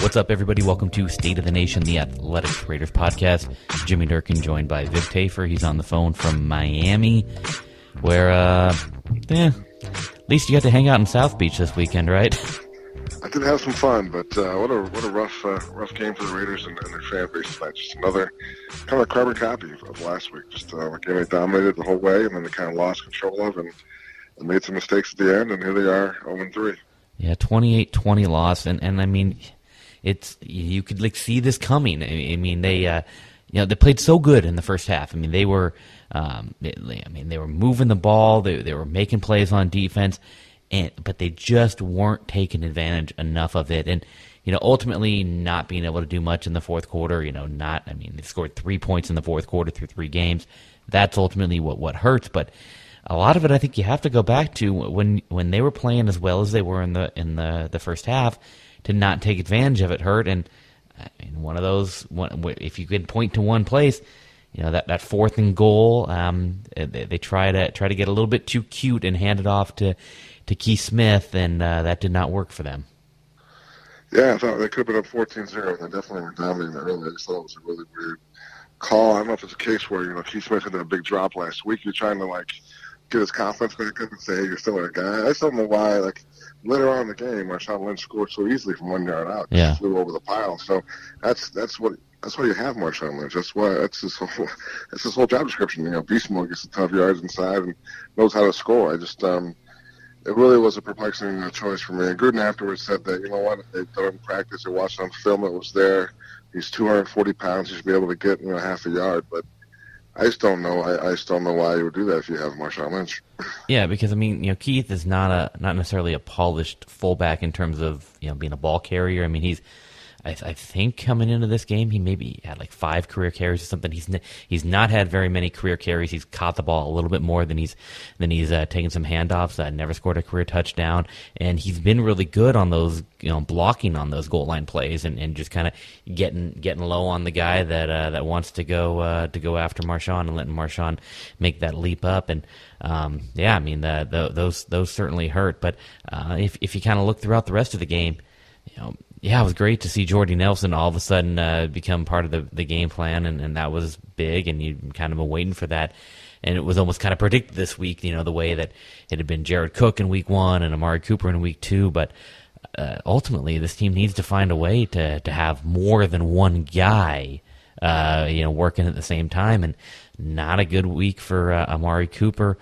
What's up, everybody? Welcome to State of the Nation, the Athletics Raiders podcast. Jimmy Durkin joined by Vic Tafur. He's on the phone from Miami, where, at least you got to hang out in South Beach this weekend, right? I did have some fun, but what a rough game for the Raiders and their fan base tonight. Just another kind of carbon copy of last week. Just again, they dominated the whole way, and then they kind of lost control of and made some mistakes at the end, and here they are, 0-3. Yeah, 28-20 loss, and I mean, you could see this coming. I mean, they played so good in the first half. I mean, they were moving the ball, they were making plays on defense, but they just weren't taking advantage enough of it, and ultimately not being able to do much in the fourth quarter. They scored 3 points in the fourth quarter through 3 games. That's ultimately what hurts, but a lot of it, I think, you have to go back to when they were playing as well as they were in the first half. To not take advantage of it hurt, and one of those. If you could point to one place, that 4th and goal, they try to get a little bit too cute and hand it off to Keith Smith, and that did not work for them. Yeah, I thought they could have been up 14-0. They definitely were dominating early. I just thought it was a really weird call. I don't know if it's a case where Keith Smith had that big drop last week. You're trying to get his confidence back up and say, hey, you're still a guy. I just don't know why, later on in the game, Marshawn Lynch scored so easily from 1 yard out. Yeah. Just flew over the pile. So that's why you have Marshawn Lynch. That's his whole job description. Beast mode, gets a ton of yards inside and knows how to score. It really was a perplexing choice for me. And Gruden afterwards said that, if they'd done practice or watched on film, it was there. He's 240 pounds. He should be able to get half a yard, but I just don't know. I just don't know why you would do that if you have Marshawn Lynch. Yeah, because Keith is not necessarily a polished fullback in terms of being a ball carrier. I mean, he's I think coming into this game he maybe had 5 career carries or something. He's not had very many career carries. He's caught the ball a little bit more than he's taken some handoffs. Never scored a career touchdown, and he's been really good on those blocking on those goal line plays and just kind of getting low on the guy that wants to go after Marshawn and letting Marshawn make that leap up. And those certainly hurt. But if you kind of look throughout the rest of the game, yeah, it was great to see Jordy Nelson all of a sudden become part of the game plan, and that was big, and you kind of been waiting for that. And it was almost kind of predicted this week, the way that it had been Jared Cook in week 1 and Amari Cooper in week 2. But ultimately, this team needs to find a way to have more than one guy, working at the same time. And not a good week for Amari Cooper.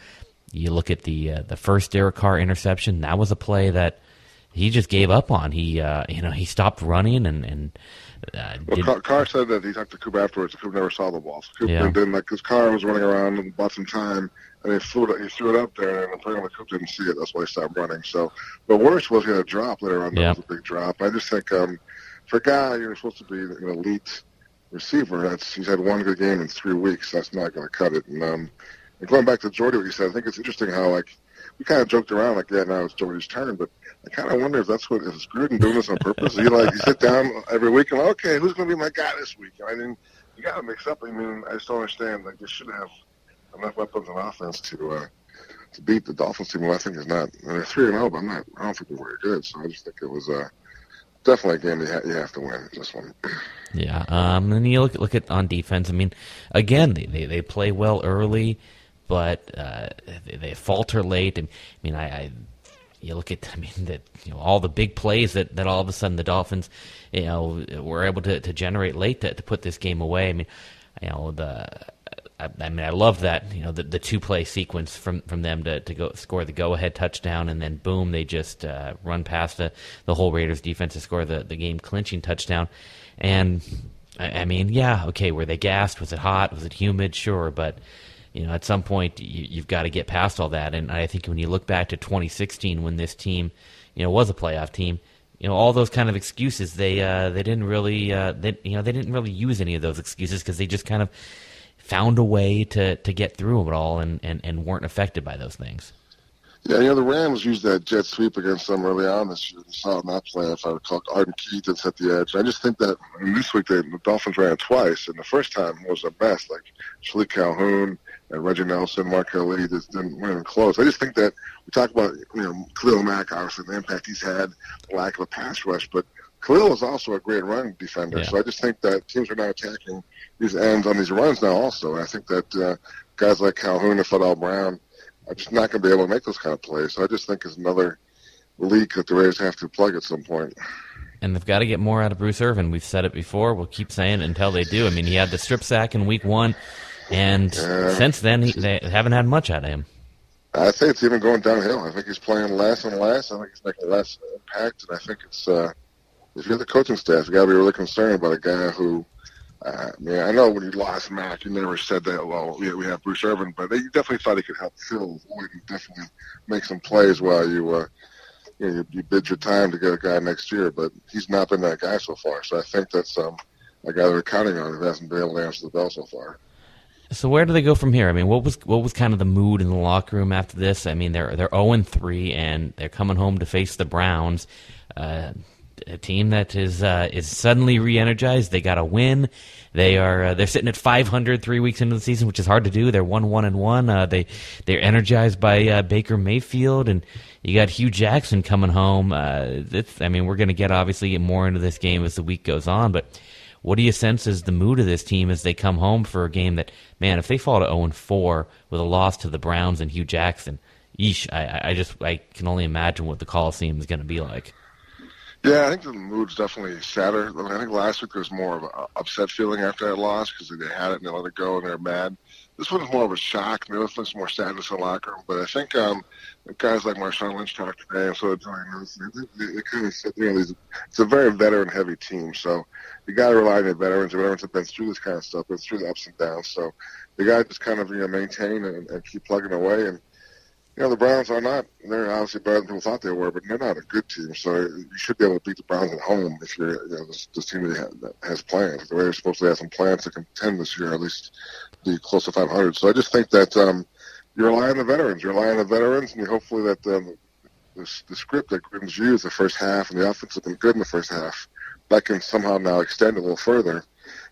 You look at the first Derek Carr interception. That was a play that he just gave up on. He stopped running and Carr said that he talked to Cooper afterwards. Cooper never saw the ball. So Cooper didn't, because Carr was running around and bought some time, and he threw it up there, and apparently Cooper didn't see it. That's why he stopped running. So, but worse was he had a drop later on. That was a big drop. I just think for a guy you're supposed to be an elite receiver, he's had one good game in 3 weeks. That's not going to cut it. And going back to Jordy, what you said, I think it's interesting how we kind of joked around now it's Jordy's turn, but I kind of wonder if is Gruden doing this on purpose? He sit down every week and okay, who's going to be my guy this week? You got to mix up. I just don't understand. They should have enough weapons on offense to beat the Dolphins team. Who I think is not. They're 3-0, but I don't think they're very good. So I just think it was definitely a game you have to win this one. Yeah. And you look at on defense. Again, they play well early, but they falter late. You look at, all the big plays that all of a sudden the Dolphins, were able to generate late to put this game away. I love that, the 2-play sequence from them to go score the go-ahead touchdown, and then boom, they just run past the whole Raiders defense to score the game-clinching touchdown. And were they gassed? Was it hot? Was it humid? Sure, but at some point, you've got to get past all that. And I think when you look back to 2016, when this team, was a playoff team, all those kind of excuses, they didn't really use any of those excuses because they just kind of found a way to get through it all and weren't affected by those things. Yeah, the Rams used that jet sweep against them early on this year. They saw it not play, if I recall. Arden Keaton set the edge. I just think that this week the Dolphins ran twice, and the first time was a mess. Shalik Calhoun and Reggie Nelson, Mark Kelly just weren't even close. I just think that we talk about, Khalil Mack, obviously, the impact he's had, the lack of a pass rush, but Khalil is also a great run defender. Yeah. So I just think that teams are now attacking these ends on these runs now also. And I think that guys like Calhoun and Fadal Brown are just not going to be able to make those kind of plays. So I just think it's another leak that the Raiders have to plug at some point. And they've got to get more out of Bruce Irvin. We've said it before. We'll keep saying it until they do. I mean, he had the strip sack in week 1, and since then they haven't had much out of him. I think it's even going downhill. I think he's playing less and less. I think he's making less impact, and I think it's if you're the coaching staff, you got to be really concerned about a guy who. I know when you lost Mac, you never said that. Well, we have Bruce Irvin, but you definitely thought he could help fill void and definitely make some plays while you bid your time to get a guy next year. But he's not been that guy so far. So I think that's a guy they're counting on who hasn't been able to answer the bell so far. So where do they go from here? I mean, what was kind of the mood in the locker room after this? I mean, they're 0-3 and they're coming home to face the Browns, a team that is suddenly re-energized. They got a win. They're sitting at 500 3 weeks into the season, which is hard to do. They're 1-1-1. They're energized by Baker Mayfield, and you got Hugh Jackson coming home. We're going to get obviously more into this game as the week goes on, but what do you sense is the mood of this team as they come home for a game that, man, if they fall to 0-4 with a loss to the Browns and Hugh Jackson, I can only imagine what the Coliseum is going to be like. Yeah, I think the mood's definitely sadder. I think last week there was more of an upset feeling after that loss because they had it and they let it go and they're mad. This one's more of a shock. There was more sadness in the locker room. But I think guys like Marshawn Lynch talked today and so did Johnny Nelson. They kind of said, it's a very veteran-heavy team. So you got to rely on your veterans. The veterans have been through this kind of stuff, been through the ups and downs. So you got to just kind of maintain and keep plugging away. And the Browns are not, they're obviously better than people thought they were, but they're not a good team. So you should be able to beat the Browns at home if you're this team that has plans. The Raiders supposedly have some plans to contend this year, at least be close to 500. So I just think that you rely on the veterans. You rely on the veterans, and you hopefully that the script that Griffin's used the first half and the offense has been good in the first half, that can somehow now extend a little further.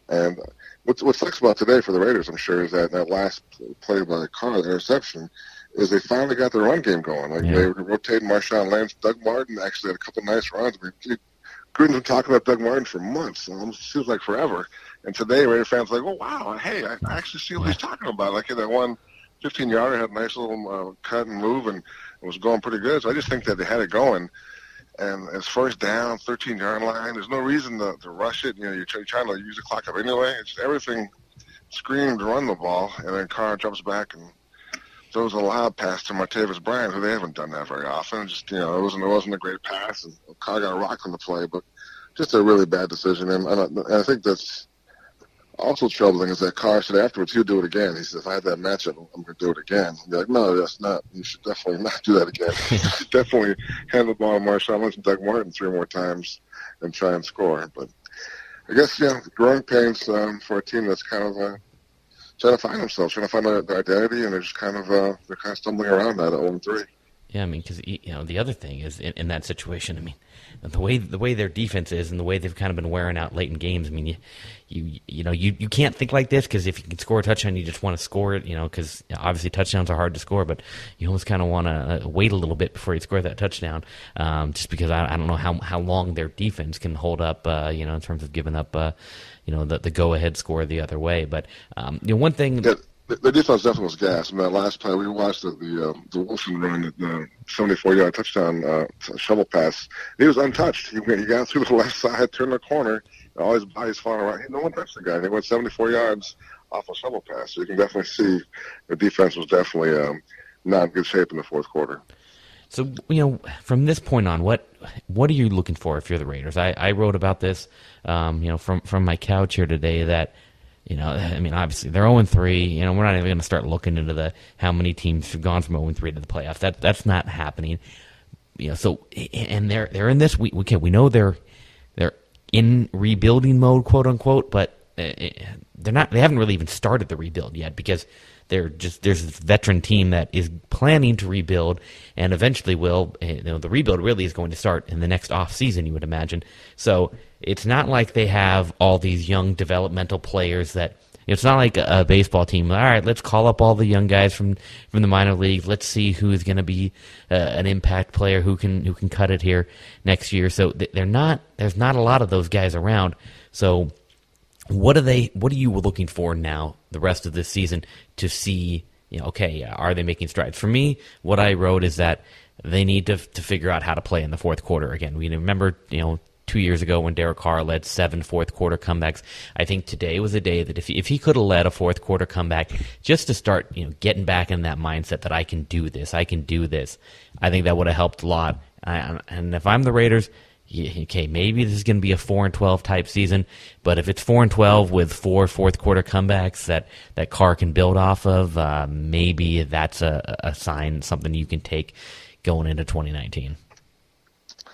And what sucks about today for the Raiders, I'm sure, is that last play by Carr, the interception, is they finally got their run game going. They were rotating Marshawn Lynch. Doug Martin actually had a couple nice runs. Gruden's been talking about Doug Martin for months. It almost feels like forever. And today, Raider fans are like, oh, wow, hey, I actually see what he's talking about. Like that one 15-yarder had a nice little cut and move and was going pretty good. So I just think that they had it going. And it's first down, 13-yard line. There's no reason to rush it. You're trying to use the clock up anyway. It's everything screamed to run the ball, and then Carr jumps back and throws a lob pass to Martavis Bryant, who they haven't done that very often. Just it wasn't a great pass, and Carr got rocked on the play, but just a really bad decision. And I think that's also troubling is that Carr said afterwards he'll do it again. He said, if I had that matchup, I'm going to do it again. You're like, no, that's not. You should definitely not do that again. You should definitely hand the ball to Marshawn Lynch and Doug Martin 3 more times and try and score. But I guess, growing pains for a team that's kind of trying to find themselves, trying to find their identity, and they're just kind of stumbling around that at 0-3. Yeah, I mean, because the other thing is in that situation, I mean, the way their defense is and the way they've kind of been wearing out late in games. I mean, you can't think like this because if you can score a touchdown, you just want to score it. Because obviously touchdowns are hard to score, but you almost kind of want to wait a little bit before you score that touchdown, just because I don't know how long their defense can hold up. In terms of giving up, the go ahead score the other way. But one thing. Yeah. The defense definitely was gas. In that last play, we watched the Wilson run, the 74-yard touchdown shovel pass. He was untouched. He got through the left side, turned the corner, and all his body's falling around. No one touched the guy. He went 74 yards off a shovel pass. So you can definitely see the defense was definitely not in good shape in the fourth quarter. So, from this point on, what are you looking for if you're the Raiders? I wrote about this, from my couch here today that, obviously they're 0-3. We're not even going to start looking into how many teams have gone from 0-3 to the playoffs. That's not happening. So and they're in this week. Okay, we know they're in rebuilding mode, quote unquote, but they're not. They haven't really even started the rebuild yet because there's this veteran team that is planning to rebuild and eventually will. The rebuild really is going to start in the next off season, you would imagine. So it's not like they have all these young developmental players that It's not like a baseball team. All right, let's call up all the young guys from the minor leagues. Let's see who is going to be an impact player who can cut it here next year. So there's not a lot of those guys around. So what are you looking for now the rest of this season to see? Okay, are they making strides? For me, what I wrote is that they need to figure out how to play in the fourth quarter again. We remember 2 years ago when Derek Carr led 7 fourth quarter comebacks. I think today was a day that if he could have led a fourth quarter comeback just to start getting back in that mindset that I can do this, I think that would have helped a lot. And if I'm the Raiders, okay, maybe this is going to be a 4-12 type season, but if it's 4-12 with 4 fourth quarter comebacks that Carr can build off of, maybe that's a sign, something you can take going into 2019.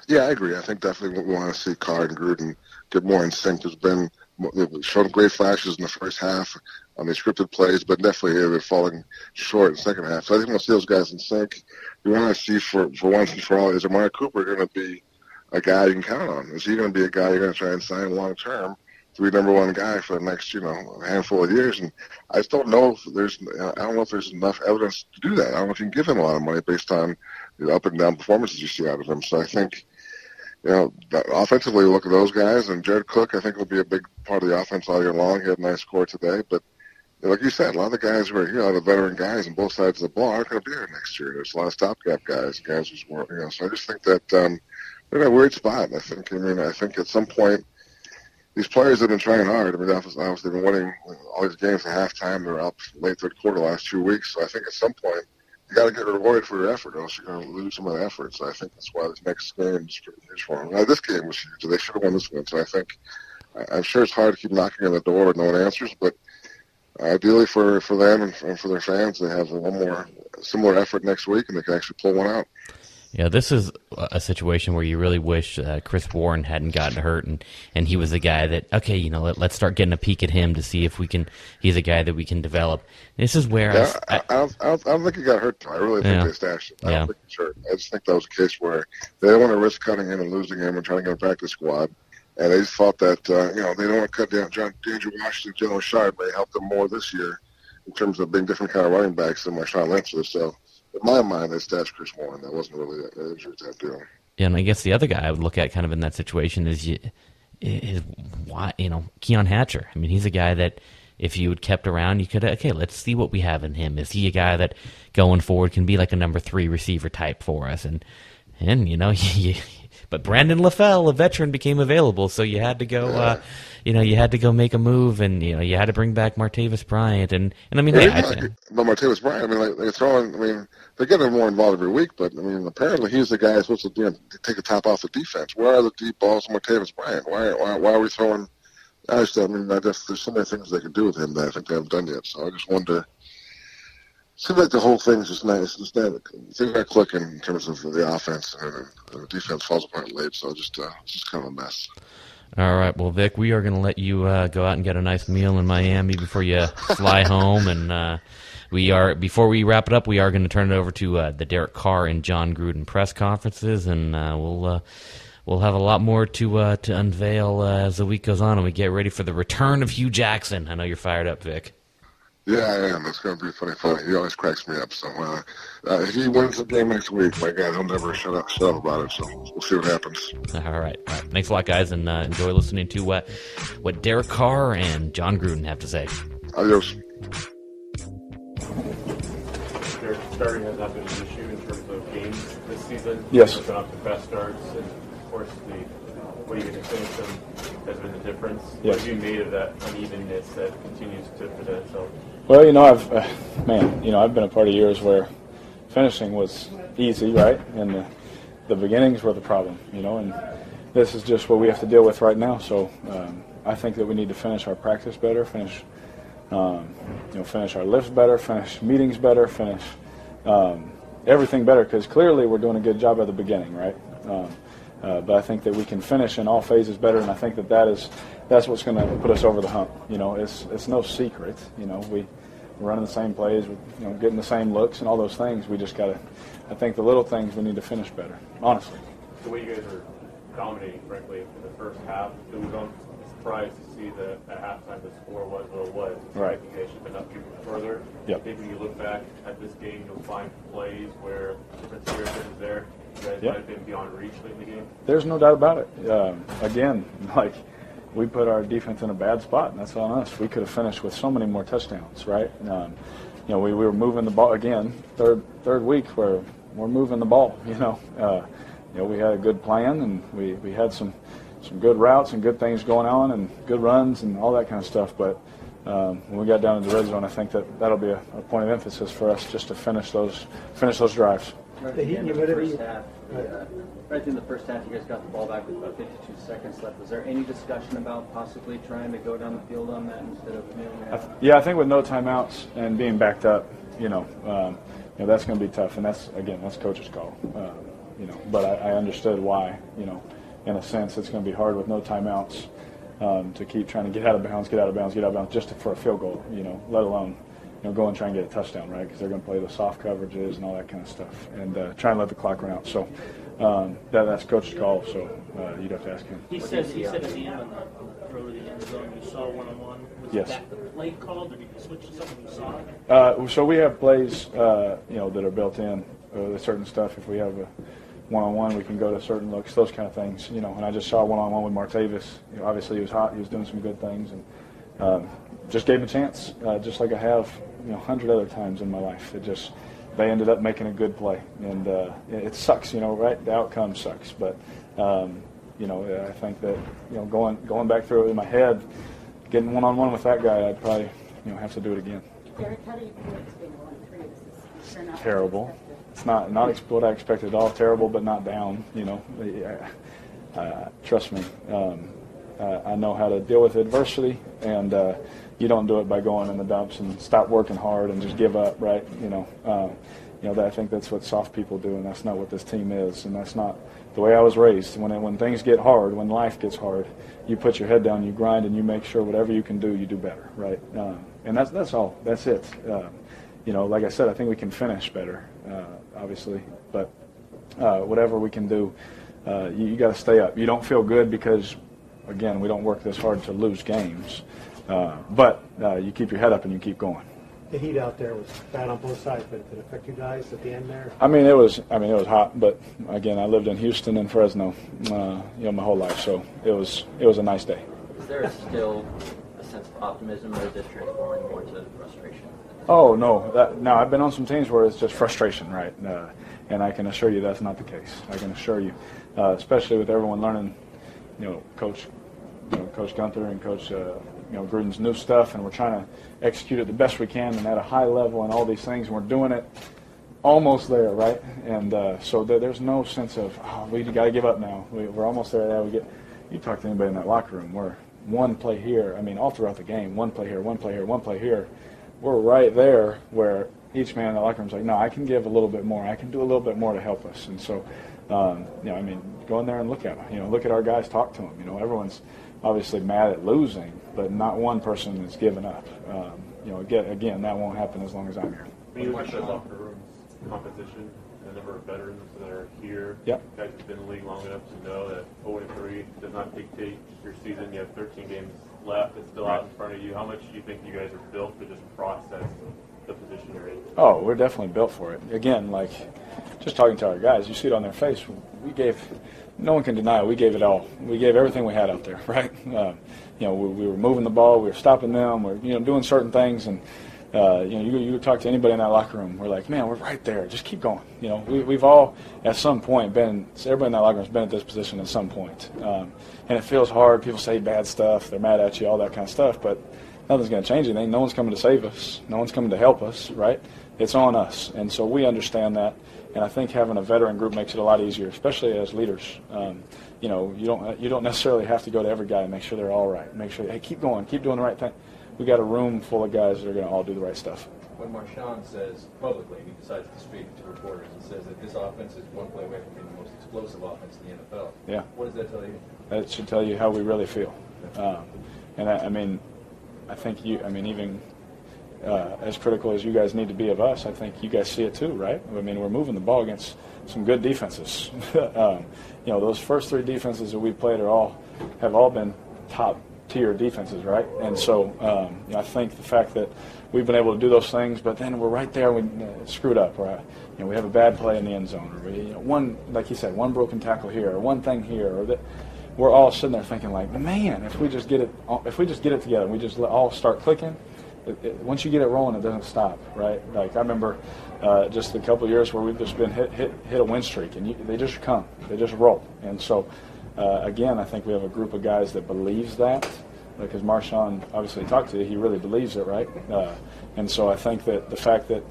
Yeah, I agree. I think definitely we want to see Carr and Gruden get more in sync. They've shown great flashes in the first half on the scripted plays, but definitely they're falling short in the second half. So I think we'll see those guys in sync. We want to see for once and for all, is Amari Cooper going to be a guy you can count on? Is he going to be a guy you're going to try and sign long term to be number one guy for the next handful of years? And I just don't know if there's enough evidence to do that. I don't know if you can give him a lot of money based on the up and down performances you see out of him. So I think offensively, look at those guys, and Jared Cook, I think, will be a big part of the offense all year long. He had a nice score today, but like you said, a lot of the guys who are here, a lot of veteran guys on both sides of the ball aren't going to be here next year. There's a lot of stopgap guys who's more, so I just think that they're in a weird spot. I think at some point, these players have been trying hard. Obviously they've been winning all these games at halftime. They're up late third quarter last 2 weeks, so I think at some point, you got to get rewarded for your effort, or else you're going to lose some of the effort. So I think that's why this next game is pretty huge for them. Now, this game was huge. They should have won this one. So I'm sure it's hard to keep knocking on the door with no one answers, but ideally for them and for their fans, they have one more similar effort next week, and they can actually pull one out. Yeah, this is a situation where you really wish Chris Warren hadn't gotten hurt, and he was the guy that, okay, let's start getting a peek at him to see if he's a guy that we can develop. This is where I don't think he got hurt, though. I really think they stashed him. I don't think he's hurt. I just think that was a case where they didn't want to risk cutting him and losing him and trying to get a practice squad. And they just thought that, they don't want to cut down Andrew Washington, Jalen Shard may help them more this year in terms of being different kind of running backs than Marshawn Lynch is. So, in my mind, they stashed Chris Warren. That wasn't really an injury type deal. Yeah, and I guess the other guy I would look at kind of in that situation is Keon Hatcher. I mean, he's a guy that if you had kept around, you could, okay, let's see what we have in him. Is he a guy that going forward can be like a number 3 receiver type for us? And but Brandon LaFell, a veteran, became available, so you had to go. You had to go make a move, and you had to bring back Martavis Bryant, and I mean, but Martavis Bryant, they're getting more involved every week, but apparently he's the guy who's supposed to take the top off the defense. Where are the deep balls from Martavis Bryant? Why are we throwing? I guess there's so many things they can do with him that I think they haven't done yet. So I just wonder. Seems like the whole thing is just nice. Things are clicking in terms of the offense, and the defense falls apart late. So it's just kind of a mess. All right, well, Vic, we are going to let you go out and get a nice meal in Miami before you fly home, and before we wrap it up, we are going to turn it over to the Derek Carr and John Gruden press conferences, and we'll have a lot more to unveil as the week goes on, and we get ready for the return of Hugh Jackson. I know you're fired up, Vic. Yeah, I am. It's going to be funny. He always cracks me up. So if he wins the game next week, my God, he'll never shut up about it. So we'll see what happens. All right. Thanks a lot, guys, and enjoy listening to what Derek Carr and John Gruden have to say. Adios. Derek, starting has not been an issue in terms of games this season. Yes. It's been off to fast starts, and of course the way you're going to finish them has been the difference. Yes. What have you made of that unevenness that continues to present itself? Well, I've been a part of years where finishing was easy, right? And the beginnings were the problem, and this is just what we have to deal with right now. So I think that we need to finish our practice better, finish our lifts better, finish meetings better, finish everything better, because clearly we're doing a good job at the beginning, right? But I think that we can finish in all phases better, and I think that's what's going to put us over the hump. It's no secret. We're running the same plays, we're getting the same looks and all those things. We just got to. I think the little things we need to finish better. Honestly. The way you guys are dominating, frankly, in the first half, it was surprised to see that at halftime the score was what it was. Right. You guys should have been up even further. Yep. I think when you look back at this game, you'll find plays where different spirit is there. You guys might have been beyond reach late in the game. There's no doubt about it. Again, we put our defense in a bad spot, and that's on us. We could have finished with so many more touchdowns, right? We were moving the ball again. Third week where we're moving the ball. We had a good plan, and we had some good routes and good things going on, and good runs and all that kind of stuff. But when we got down to the red zone, I think that'll be a point of emphasis for us just to finish those drives. Right in the first half, you guys got the ball back with about 52 seconds left. Was there any discussion about possibly trying to go down the field on that instead of kneeling out? Yeah, I think with no timeouts and being backed up, that's going to be tough, and that's coach's call. But I understood why. In a sense, it's going to be hard with no timeouts to keep trying to get out of bounds, just for a field goal. Let alone go and try and get a touchdown, right? Because they're going to play the soft coverages and all that kind of stuff, and try and let the clock run out. So that's coach's call. So you'd have to ask him. He said at the end on the throw to the end zone, you saw one-on-one. Was that the play called, or did you switch to something you saw? So we have plays, that are built in. There's certain stuff. If we have a one-on-one, we can go to certain looks, those kind of things. And I just saw one-on-one with Martavis. Obviously he was hot. He was doing some good things, and just gave him a chance, just like I have 100 other times in my life. They ended up making a good play, and it sucks, right? The outcome sucks, but I think that going back through it in my head, getting one-on-one with that guy, I'd probably have to do it again. Derek, how do you feel it's been 1-3? This is Terrible. It's not what I expected at all. Terrible, but not down. Trust me. I know how to deal with adversity, and you don't do it by going in the dumps and stop working hard and just give up, right? I think that's what soft people do, and that's not what this team is, and that's not the way I was raised. When things get hard, when life gets hard, you put your head down, you grind, and you make sure whatever you can do, you do better, right? And that's all. That's it. Like I said, I think we can finish better, obviously, but whatever we can do, you got to stay up. You don't feel good because, again, we don't work this hard to lose games, but you keep your head up and you keep going. The heat out there was bad on both sides, but did it affect you guys at the end there? It was hot, but again, I lived in Houston and Fresno, my whole life, so it was a nice day. Is there still a sense of optimism, or is it transforming more to frustration? Oh, no. I've been on some teams where it's just frustration, right? And I can assure you that's not the case. I can assure you, especially with everyone learning, Coach Gunther and Coach Gruden's new stuff, and we're trying to execute it the best we can and at a high level and all these things, and we're doing it almost there, right? And so there's no sense of, we got to give up now. We're almost there. You talk to anybody in that locker room, we're one play here. All throughout the game, one play here, one play here, one play here. We're right there where each man in the locker room's like, no, I can give a little bit more. I can do a little bit more to help us. And so, go in there and look at them. Look at our guys, talk to them. Everyone's obviously mad at losing, but not one person is giving up. Again, that won't happen as long as I'm here. When you look at the locker room's composition, the number of veterans that are here, yep. You guys have been in the league long enough to know that 0-3 does not dictate your season. You have 13 games left. It's still out in front of you. How much do you think you guys are built to just process the position you're in? Oh, we're definitely built for it. Again, just talking to our guys, you see it on their face. No one can deny it. We gave it all. We gave everything we had out there, right? We were moving the ball. We were stopping them. We're doing certain things, and you talk to anybody in that locker room. We're like, man, we're right there. Just keep going. We've all at some point everybody in that locker room has been at this position at some point, and it feels hard. People say bad stuff. They're mad at you, all that kind of stuff, but nothing's going to change anything. No one's coming to save us. No one's coming to help us, right? It's on us, and so we understand that. And I think having a veteran group makes it a lot easier, especially as leaders. You don't necessarily have to go to every guy and make sure they're all right. Make sure, hey, keep going, keep doing the right thing. We got a room full of guys that are going to all do the right stuff. When Marshawn says publicly, he decides to speak to reporters and says that this offense is one play away from being the most explosive offense in the NFL. Yeah. What does that tell you? That should tell you how we really feel. I think even as critical as you guys need to be of us, I think you guys see it too, right? We're moving the ball against some good defenses. Those first three defenses that we played have all been top tier defenses, right? And so I think the fact that we've been able to do those things, but then we're right there, we screwed up, right? We have a bad play in the end zone, or one, like you said, one broken tackle here, or one thing here, or that. We're all sitting there thinking like, man, if we just get it together, and we just all start clicking. Once you get it rolling, it doesn't stop, right? Like I remember just a couple of years where we've just been hit a win streak, and they just come, they just roll. And so, again, I think we have a group of guys that believes that, because Marshawn obviously talked to you, he really believes it, right? And so I think that the fact that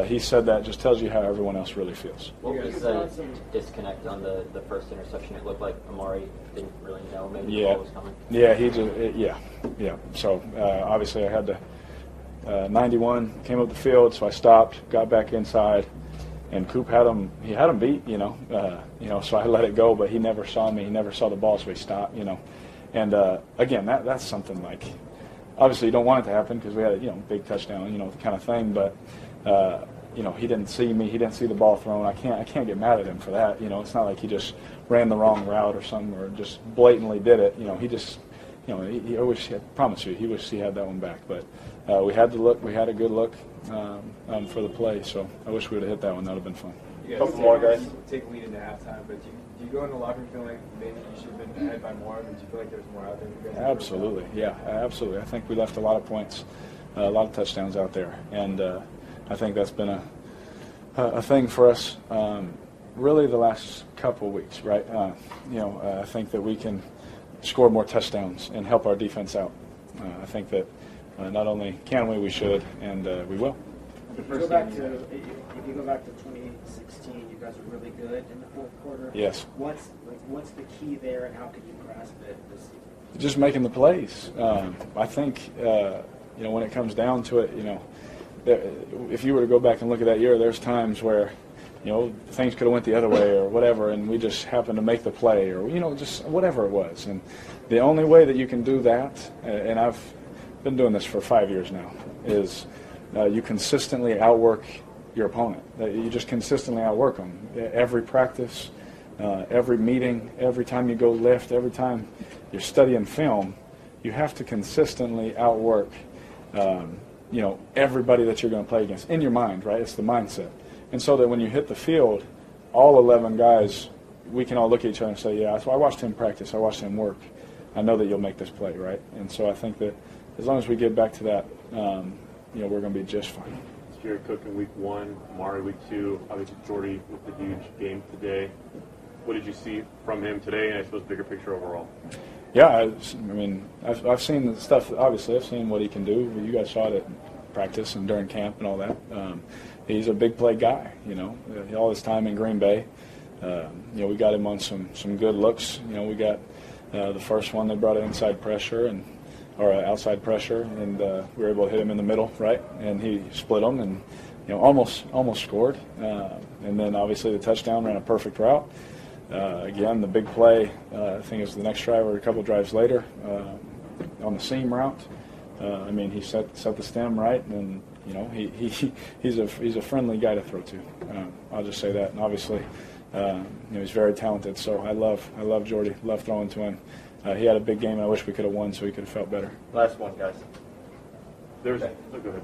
he said that just tells you how everyone else really feels. What was the disconnect on the first interception? It looked like Amari didn't really know maybe the ball was coming. Yeah, So obviously I had to. 91 came up the field, so I stopped, got back inside, and Coop had him. He had him beat, So I let it go, but he never saw me. He never saw the ball, so he stopped, And again, that's something like, obviously you don't want it to happen because we had a big touchdown, the kind of thing. But he didn't see me. He didn't see the ball thrown. I can't get mad at him for that. It's not like he just ran the wrong route or something, or just blatantly did it. He just. He always had, promise you, he wished he had that one back. But we had the look. We had a good look for the play. So I wish we would have hit that one. That would have been fun. A couple more guys. Take lead into halftime, but do you go in the locker room feeling like maybe you should have been ahead by more? Do you feel like there's more out there? You guys absolutely, yeah, absolutely. I think we left a lot of points, a lot of touchdowns out there, and I think that's been a thing for us. Really, the last couple of weeks, right? I think that we can score more touchdowns and help our defense out. I think that not only can we should, and we will. If you go back to 2016, you guys were really good in the fourth quarter. Yes. What's the key there, and how could you grasp it this season? Just making the plays. I think when it comes down to it, if you were to go back and look at that year, there's times where things could have went the other way or whatever, and we just happened to make the play, or just whatever it was. And the only way that you can do that, and I've been doing this for 5 years now, is you consistently outwork your opponent. You just consistently outwork them. Every practice, every meeting, every time you go lift, every time you're studying film, you have to consistently outwork everybody that you're going to play against in your mind, right? It's the mindset. And so that when you hit the field, all 11 guys, we can all look at each other and say, yeah, so I watched him practice, I watched him work. I know that you'll make this play, right? And so I think that as long as we get back to that, we're going to be just fine. It's Jared Cook in week 1, Amari week 2, obviously Jordy with the huge game today. What did you see from him today, and I suppose bigger picture overall? Yeah, I've seen the stuff, obviously. I've seen what he can do. You guys saw it at practice and during camp and all that. He's a big play guy, all his time in Green Bay. We got him on some good looks. We got the first one that brought inside pressure or outside pressure, and we were able to hit him in the middle, right? And he split them and almost scored. And then obviously the touchdown, ran a perfect route. Again, the big play, I think it was the next drive or a couple drives later on the seam route. He set the stem right, and he's a friendly guy to throw to. I'll just say that. And obviously, he's very talented. So I love Jordy. Love throwing to him. He had a big game, and I wish we could have won, so he could have felt better. Last one, guys. Go ahead.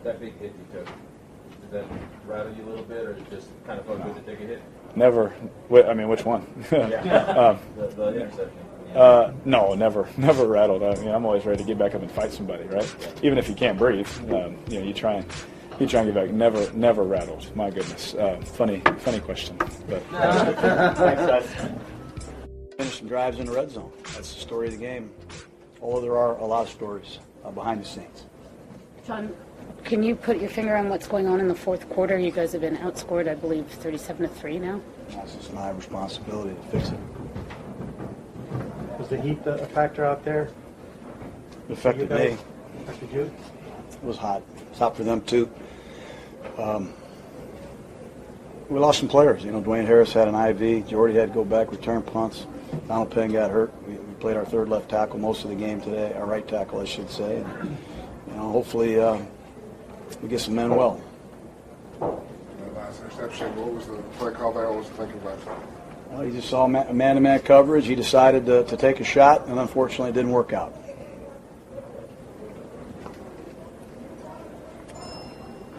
That big hit you took, did that rattle you a little bit, or just kind of felt good to take a hit? Never. Which one? The interception. No, never rattled. I'm always ready to get back up and fight somebody, right? Even if you can't breathe, you try and get back. Never rattled. My goodness. Funny question. But finish some drives in the red zone. That's the story of the game. Although there are a lot of stories behind the scenes. John, can you put your finger on what's going on in the fourth quarter? You guys have been outscored, I believe, 37-3 now. It's my responsibility to fix it. Was the heat a factor out there? It affected me. Affected you? It was hot. It's hot for them, too. We lost some players. Dwayne Harris had an IV. Jordy had to go back, return punts. Donald Penn got hurt. We played our third left tackle most of the game today, our right tackle, I should say. And, hopefully we get some men well. Last interception, what was the play call there? What was the thinking about that? Well, he just saw man-to-man coverage. He decided to take a shot, and unfortunately it didn't work out.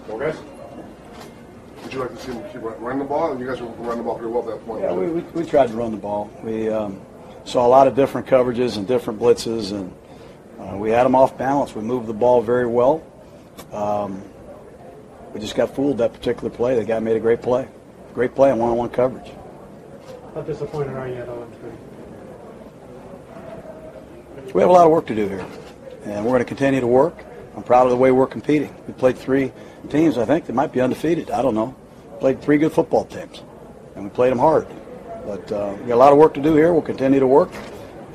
Well, guys, would you like to see him keep running the ball? And you guys were running the ball pretty well at that point. Yeah, we tried to run the ball. We saw a lot of different coverages and different blitzes, and we had them off balance. We moved the ball very well. We just got fooled that particular play. The guy made a great play on one-on-one coverage. How disappointed are you at 0-3? We have a lot of work to do here, and we're going to continue to work. I'm proud of the way we're competing. We played 3 teams, I think, that might be undefeated. I don't know. Played 3 good football teams, and we played them hard. But we got a lot of work to do here. We'll continue to work,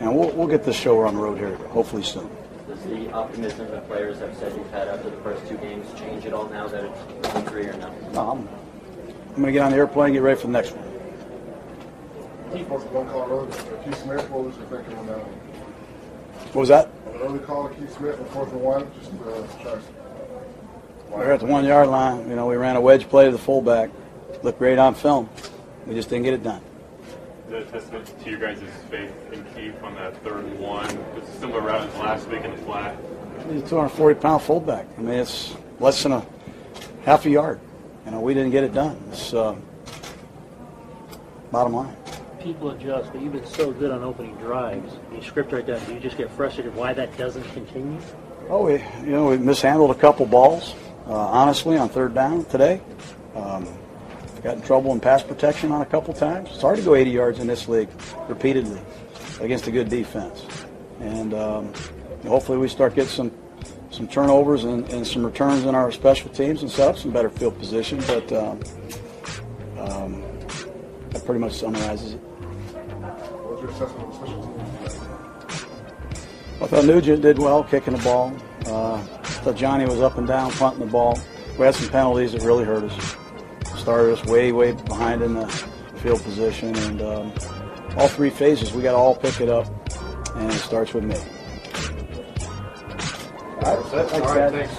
and we'll get this show on the road here hopefully soon. Does the optimism the players have said you've had after the first 2 games change at all now that it's 3 or no? No, I'm going to get on the airplane and get ready for the next one. One call early, Keith Smith, what was your thinking on that one? What was that? An early call to Keith Smith on 4th and 1, just try. We're at the 1-yard line. You know, we ran a wedge play to the fullback. Looked great on film. We just didn't get it done. Is that a testament to your guys' faith in Keith on that 3rd and 1? It's a similar route as last week in the flat. He's a 240-pound fullback. I mean, it's less than a half a yard. You know, we didn't get it done. It's bottom line. People adjust, but you've been so good on opening drives. You script right down. Do you just get frustrated why that doesn't continue? Oh, we mishandled a couple balls, honestly, on 3rd down today. Got in trouble in pass protection on a couple times. It's hard to go 80 yards in this league repeatedly against a good defense. And hopefully we start getting some turnovers and some returns in our special teams and set up some better field position. But that pretty much summarizes it. What was your assessment of the special teams? I thought Nugent did well kicking the ball. I thought Johnny was up and down punting the ball. We had some penalties that really hurt us. Started us way behind in the field position. And all 3 phases, we got to all pick it up. And it starts with me. All right, thanks.